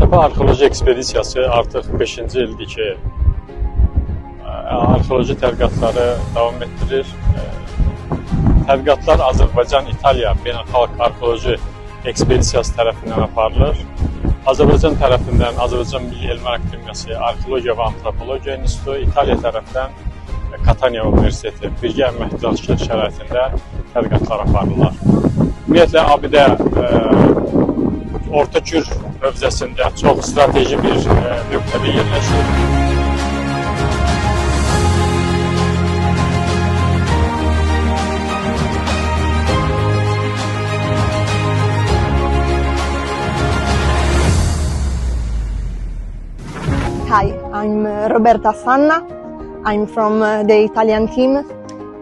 Tavatepe arxeoloji ekspedisiyası artıq 5-ci ildir ki, arxeoloji tədqiqatları davam etdirir. Tədqiqatlar Azərbaycan-İtaliya Beynəlxalq Arxeoloji Ekspedisiyası tərəfindən aparılır. Azərbaycan tərəfindən Azərbaycan Milli Elmlər Akademiyası Arxeologiya və Antropologiya İnstitutu, İtaliya tərəfindən Catania Universiteti birgə əməkdaşlıq şəraitində tədqiqatlar aparırlar. Ümumiyyətlə, abidə Orta Gür mövzəsində çox strateji bir nöqtədə yerləşir. Hi, I'm Roberta Sanna. I'm from the Italian team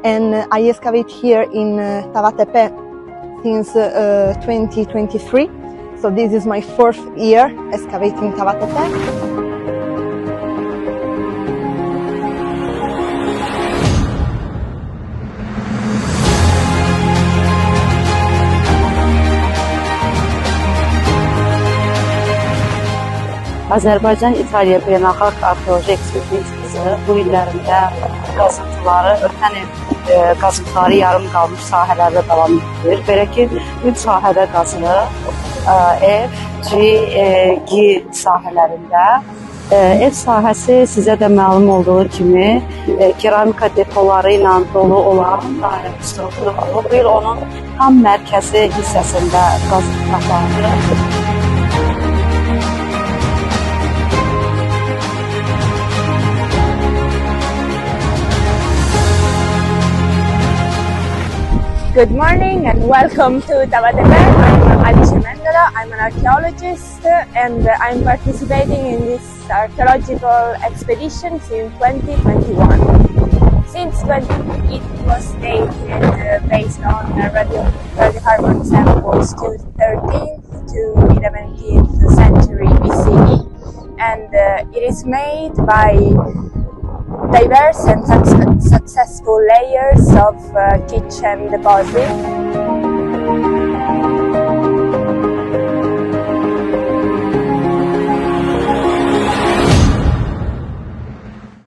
and I excavate here in Tavatepe since 2023. So this is my fourth year excavating Tavatepe. Azərbaycan-İtaliya Beynəlxalq Arxeoloji Ekspedisiyası bu illərində qazıntıları, ötən il qazıntıları yarım qalmış sahələrdə davam etdirir. Belə ki, 3 sahədə qazılır. F, G, G sahələrində. F sahəsi sizə də məlum olduğu kimi keramika depoları ilə dolu olan dairə strukturudur. Bu il onun tam mərkəzi hissəsində qazıntı aparılır. Good morning and welcome to Tavatepe. I'm Alice Mendola. I'm an archaeologist and I'm participating in this archaeological expedition since 2021. Since it was dated based on radiocarbon samples to 13th to 11th century BCE, and it is made by diverse and successful layers of kitchen deposit.